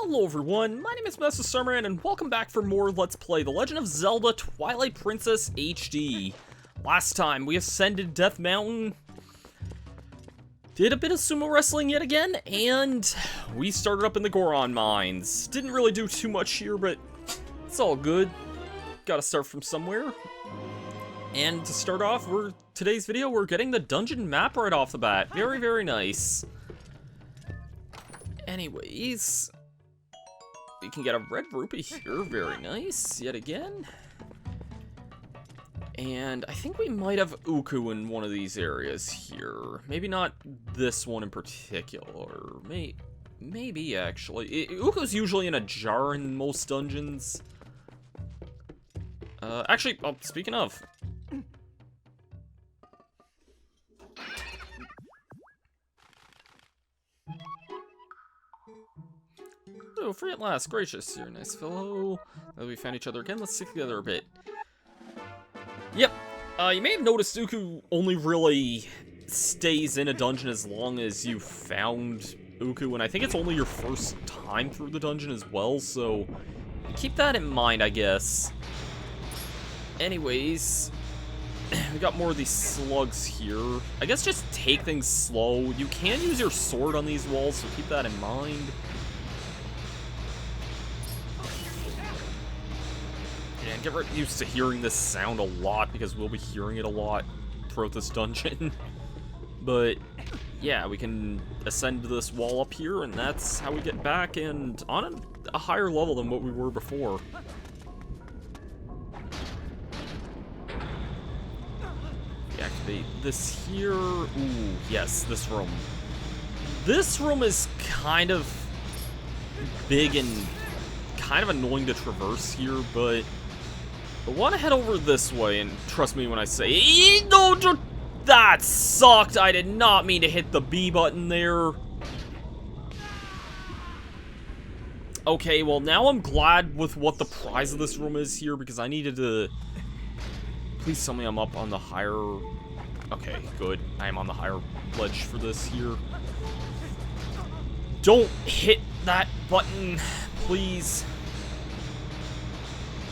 Hello everyone, my name is Masterstarman and welcome back for more Let's Play The Legend of Zelda Twilight Princess HD. Last time we ascended Death Mountain, did a bit of sumo wrestling yet again, and we started up in the Goron Mines. Didn't really do too much here, but it's all good. Gotta start from somewhere. And to start off, today's video, we're getting the dungeon map right off the bat. Very, very nice. Anyways, we can get a red rupee here, very nice, yet again. And I think we might have Uku in one of these areas here. Maybe not this one in particular. Maybe actually. Uku's usually in a jar in most dungeons. Actually, speaking of. Oh, free at last. Gracious. You're a nice fellow. Now that we found each other again, let's stick together a bit. Yep. You may have noticed Uku only really stays in a dungeon as long as you found Uku, and I think it's only your first time through the dungeon as well, so keep that in mind, I guess. Anyways, we got more of these slugs here. I guess just take things slow. You can use your sword on these walls, so keep that in mind. And get used to hearing this sound a lot, because we'll be hearing it a lot throughout this dungeon. But yeah, we can ascend to this wall up here, and that's how we get back and on a higher level than what we were before. Deactivate this here. Ooh, yes, this room. This room is kind of big and kind of annoying to traverse here, but I want to head over this way, and trust me when I say, no, that sucked. I did not mean to hit the B button there. Okay, well, now I'm glad with what the prize of this room is here, because I needed to... Please tell me I'm up on the higher... Okay, good. I am on the higher ledge for this here. Don't hit that button, please.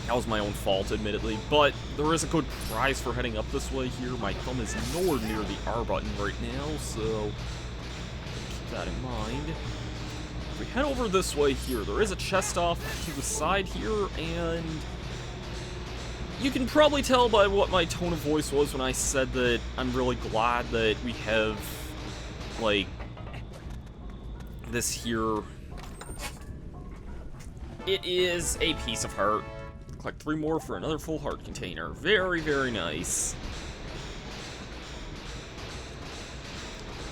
That was my own fault, admittedly, but there is a good prize for heading up this way here. My thumb is nowhere near the R button right now, so keep that in mind. If we head over this way here, there is a chest off to the side here, and you can probably tell by what my tone of voice was when I said that I'm really glad that we have, like, this here. It is a piece of heart. Collect 3 more for another full heart container. Very, very nice.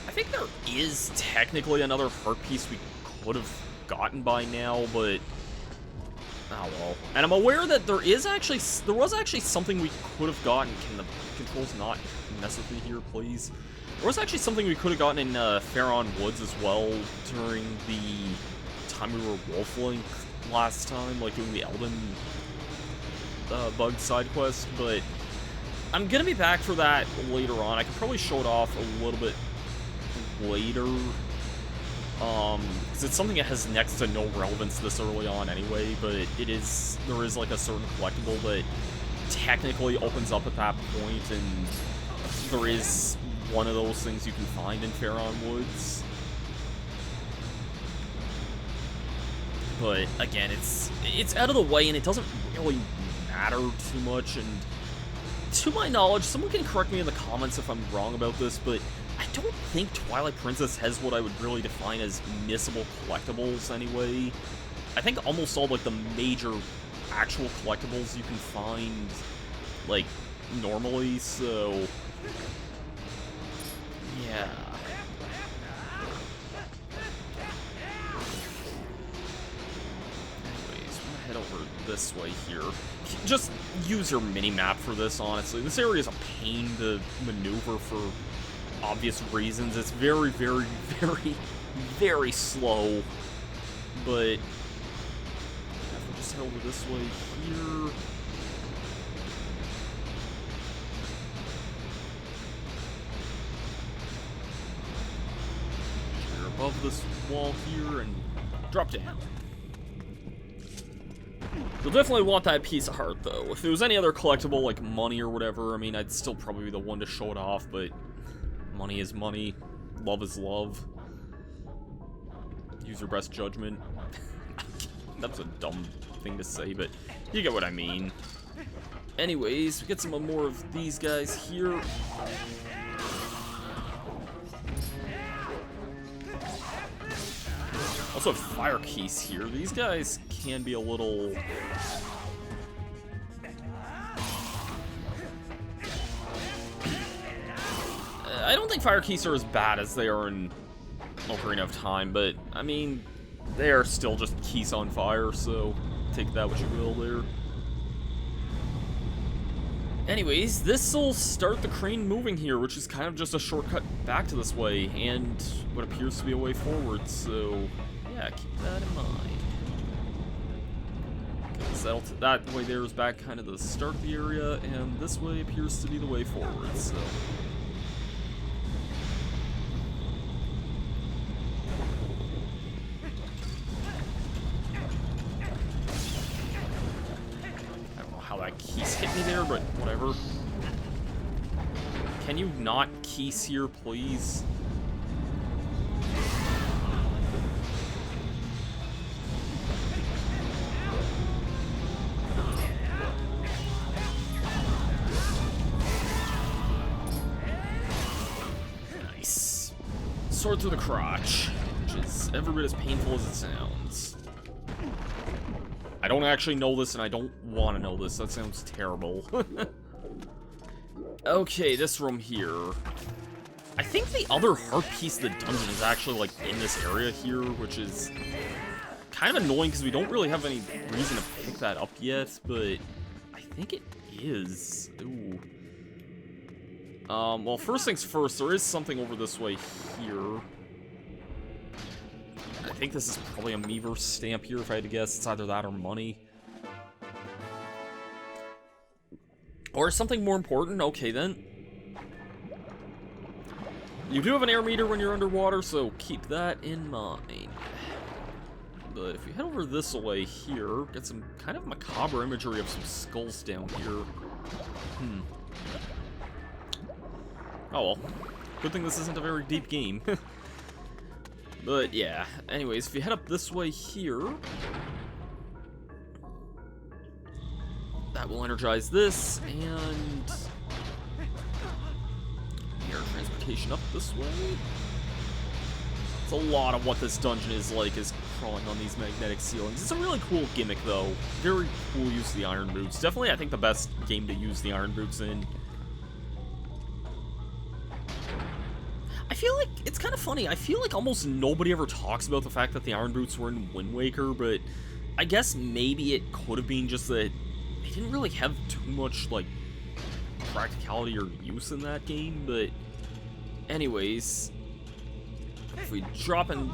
I think there is technically another heart piece we could have gotten by now, but oh well. And I'm aware that there was actually something we could have gotten. Can the controls not mess with me here, please? There was actually something we could have gotten in Faron Woods as well during the time we were Wolflink last time, like doing the Elden bug side quest, but I'm gonna be back for that later on. I could probably show it off a little bit later, because it's something that has next to no relevance this early on anyway, but there is like a certain collectible that technically opens up at that point, and there is one of those things you can find in Faron Woods. But again, it's out of the way, and it doesn't really matter too much, and to my knowledge, someone can correct me in the comments if I'm wrong about this, but I don't think Twilight Princess has what I would really define as missable collectibles anyway. I think almost all, like, the major actual collectibles you can find, like, normally, so yeah. Head over this way here. Just use your mini-map for this, honestly. This area is a pain to maneuver for obvious reasons. It's very, very, very, very slow. But if we just head over this way here. We're above this wall here and drop down. You'll definitely want that piece of heart, though. If it was any other collectible, like money or whatever, I mean, I'd still probably be the one to show it off, but money is money. Love is love. Use your best judgment. That's a dumb thing to say, but you get what I mean. Anyways, we get some more of these guys here. Also have fire keys here. These guys can be a little... I don't think fire keys are as bad as they are in Ocarina of Time, but, I mean, they are still just keys on fire, so take that what you will there. Anyways, this'll start the crane moving here, which is kind of just a shortcut back to this way, and what appears to be a way forward, so yeah, keep that in mind. Because that way there is back kind of the start of the area, and this way appears to be the way forward, so... Keys hit me there, but whatever. Can you not keys here, please? Nice. Sword through the crotch, which is every bit as painful as it sounds. I don't actually know this, and I don't want to know this. That sounds terrible. Okay, this room here. I think the other heart piece of the dungeon is actually, like, in this area here, which is kind of annoying because we don't really have any reason to pick that up yet, but I think it is. Ooh. Well, first things first, there is something over this way here. I think this is probably a Miiverse stamp here, if I had to guess. It's either that or money. Or something more important. Okay, then. You do have an air meter when you're underwater, so keep that in mind. But if we head over this way here, get some kind of macabre imagery of some skulls down here. Oh well. Good thing this isn't a very deep game. But yeah, anyways, if you head up this way here, that will energize this, and air transportation up this way. It's a lot of what this dungeon is like, is crawling on these magnetic ceilings. It's a really cool gimmick, though. Very cool use of the iron boots. Definitely, I think, the best game to use the iron boots in. I feel like, it's kind of funny, I feel like almost nobody ever talks about the fact that the Iron Boots were in Wind Waker, but I guess maybe it could have been just that they didn't really have too much, like, practicality or use in that game, but anyways, if we drop and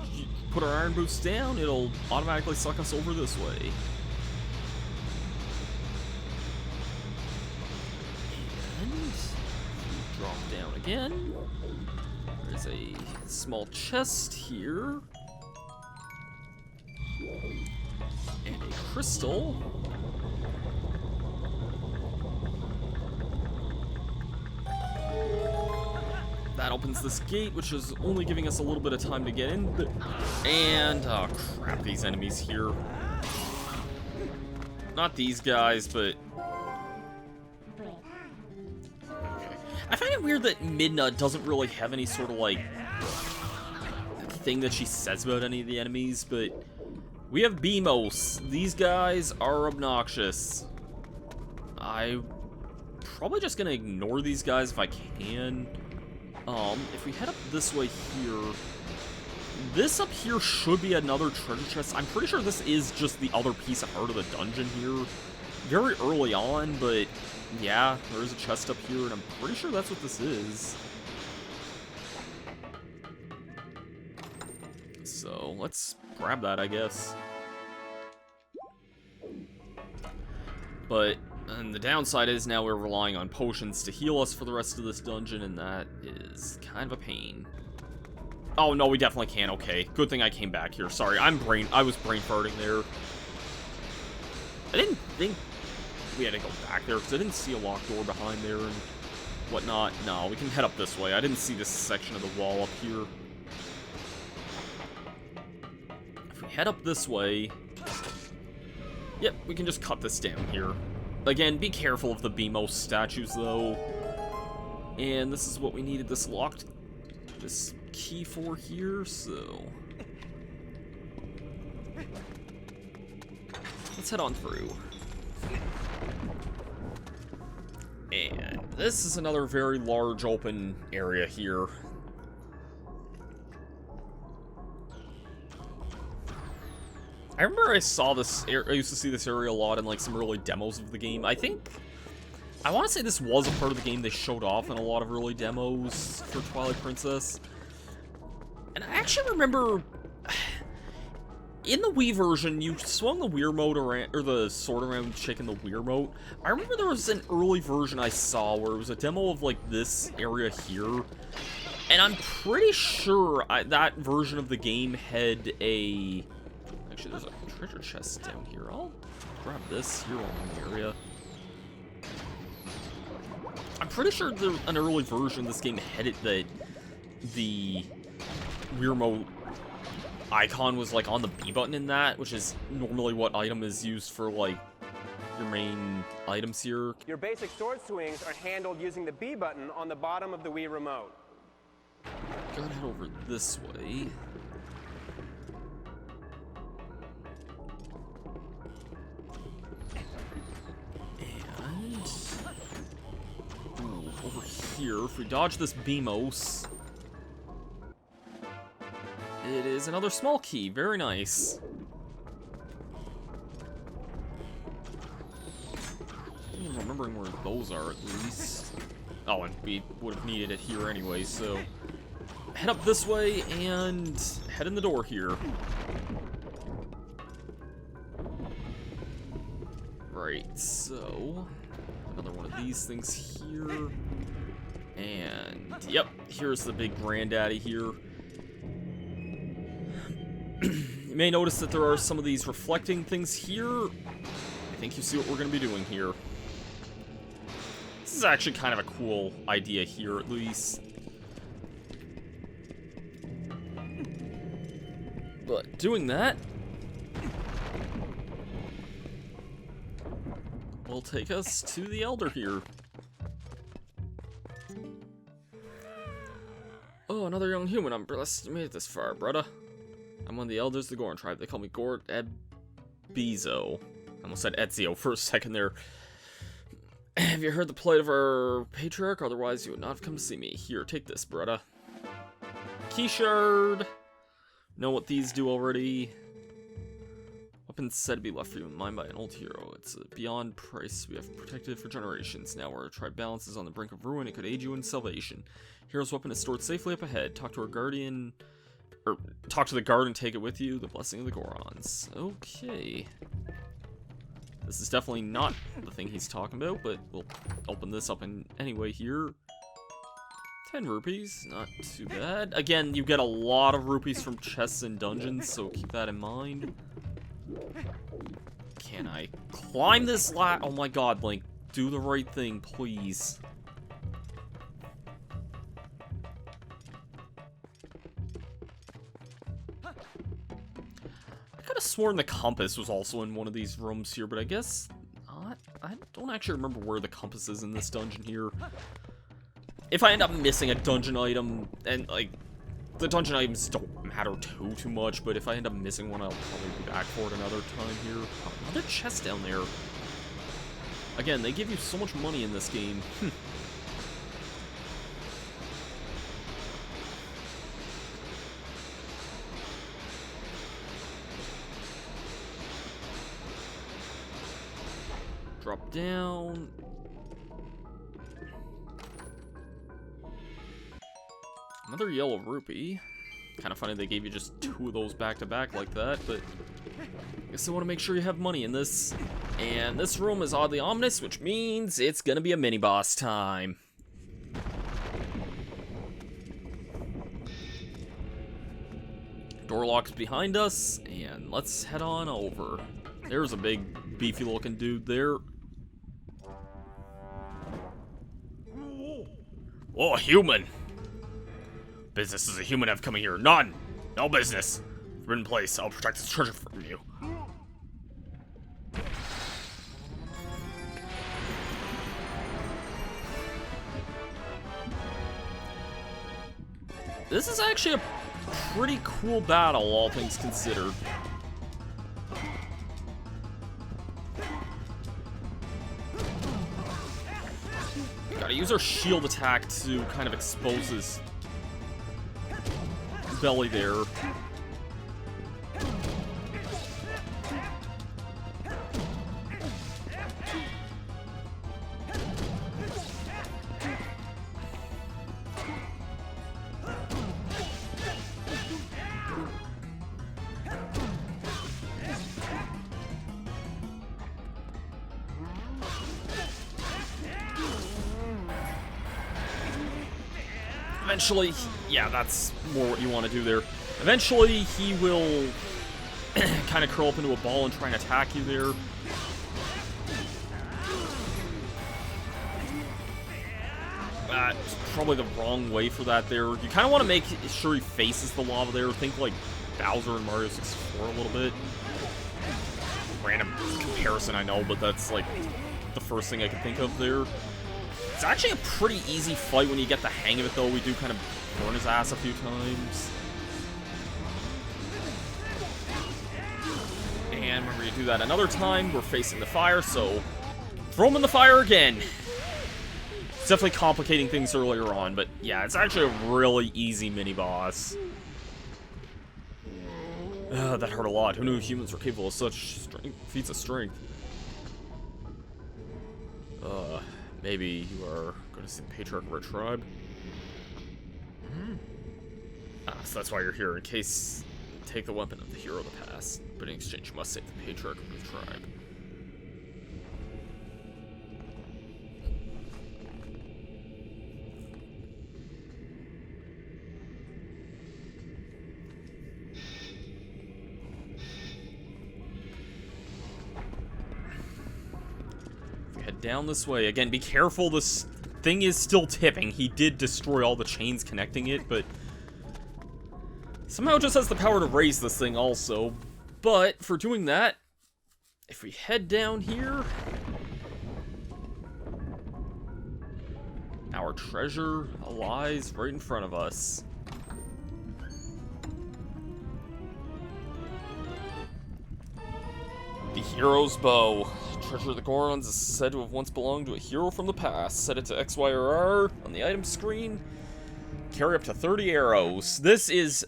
put our Iron Boots down, it'll automatically suck us over this way. And we drop down again. There's a small chest here. And a crystal. That opens this gate, which is only giving us a little bit of time to get in. And, oh crap, these enemies here. Not these guys, but... I find it weird that Midna doesn't really have any sort of, like, thing that she says about any of the enemies, but we have Beamos. These guys are obnoxious. I'm probably just gonna ignore these guys if I can. If we head up this way here, this up here should be another treasure chest. I'm pretty sure this is just the other piece of heart of the dungeon here. Very early on, but yeah, there is a chest up here, and I'm pretty sure that's what this is. So, let's grab that, I guess. But, and the downside is now we're relying on potions to heal us for the rest of this dungeon, and that is kind of a pain. Oh, no, we definitely can. Okay, good thing I came back here. Sorry, I was brain farting there. I didn't think we had to go back there, because I didn't see a locked door behind there and whatnot. No, we can head up this way. I didn't see this section of the wall up here. If we head up this way... Yep, we can just cut this down here. Again, be careful of the BMO statues, though. And this is what we needed this key for here, so... Let's head on through. And this is another very large open area here. I remember I saw this, I used to see this area a lot in like some early demos of the game. I want to say this was a part of the game they showed off in a lot of early demos for Twilight Princess. And I actually remember, in the Wii version, you swung the Wii remote around, or the sword around shaking the Wii remote. I remember there was an early version I saw where it was a demo of like this area here. And I'm pretty sure that version of the game had a... Actually, there's a treasure chest down here. I'll grab this here along the area. I'm pretty sure an early version of this game had it that the Wii remote icon was like on the B button in that, which is normally what item is used for like your main items here. Your basic sword swings are handled using the B button on the bottom of the Wii remote. Gonna head over this way. Over here, if we dodge this BMOS, it is another small key. Very nice. I'm remembering where those are, at least. Oh, and we would have needed it here anyway, so... Head up this way, and head in the door here. Right, so... Another one of these things here. And, yep, here's the big granddaddy here. You may notice that there are some of these reflecting things here. I think you see what we're going to be doing here. This is actually kind of a cool idea here, at least. But doing that will take us to the Elder here. Oh, another young human. I'm blessed to made it this far, brother. I'm one of the elders of the Goron tribe. They call me Goron Ebizo. I almost said Ezio for a second there. Have you heard the plight of our patriarch? Otherwise, you would not have come to see me. Here, take this, brother. Key shard. Know what these do already. Weapons said to be left for you in mind by an old hero. It's a beyond price we have protected for generations. Now our tribe balance is on the brink of ruin. It could aid you in salvation. Hero's weapon is stored safely up ahead. Talk to our guardian, or talk to the guard and take it with you. The blessing of the Gorons. Okay. This is definitely not the thing he's talking about, but we'll open this up in anyway here. 10 rupees, not too bad. Again, you get a lot of rupees from chests and dungeons, so keep that in mind. Can I climb this oh my god, Link. Do the right thing, please. I could have sworn the compass was also in one of these rooms here, but I guess not. I don't actually remember where the compass is in this dungeon here. If I end up missing a dungeon item, and like, the dungeon items don't matter too much, but if I end up missing one, I'll probably be back for it another time here. Oh, another chest down there. Again, they give you so much money in this game. Drop down. Another yellow rupee. Kind of funny they gave you just 2 of those back to back like that, but I guess I want to make sure you have money in this. And this room is oddly ominous, which means it's gonna be a mini boss time. Door lock's behind us, and let's head on over. There's a big, beefy-looking dude there. Oh, human! Business as a human have coming here. None! No business. Forbidden place. I'll protect this treasure from you. This is actually a pretty cool battle, all things considered. Gotta use our shield attack to kind of expose his belly there. Eventually, yeah, that's more what you want to do there. Eventually, he will kind of curl up into a ball and try and attack you there. That's probably the wrong way for that there. You kind of want to make sure he faces the lava there. Think like Bowser in Mario 64 a little bit. Random comparison, I know, but that's like the first thing I can think of there. It's actually a pretty easy fight when you get the hang of it, though. We do kind of burn his ass a few times. And when we do that another time, we're facing the fire, so throw him in the fire again. It's definitely complicating things earlier on, but yeah, it's actually a really easy mini-boss. That hurt a lot. Who knew humans were capable of such feats of strength? Maybe you are going to see the patriarch of our tribe? So that's why you're here, in case you take the weapon of the hero of the past, but in exchange you must save the patriarch of the tribe. Down this way. Again, be careful, this thing is still tipping. He did destroy all the chains connecting it, but somehow it just has the power to raise this thing also. But for doing that, if we head down here, our treasure lies right in front of us. The hero's bow. Treasure of the Gorons is said to have once belonged to a hero from the past. Set it to X, Y, or R on the item screen. Carry up to 30 arrows. This is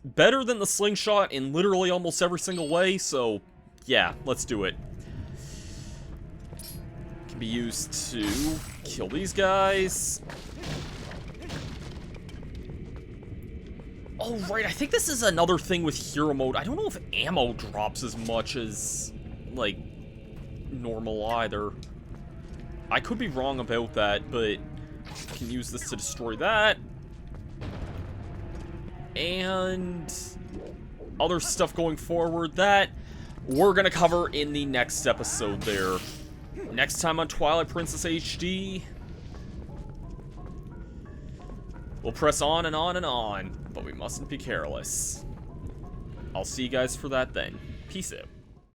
better than the slingshot in literally almost every single way, so yeah, let's do it. Can be used to kill these guys. Oh, right, I think this is another thing with hero mode. I don't know if ammo drops as much as, like, normal either. I could be wrong about that, but you can use this to destroy that. And other stuff going forward that we're gonna cover in the next episode there. Next time on Twilight Princess HD, we'll press on and on and on, but we mustn't be careless. I'll see you guys for that then. Peace out.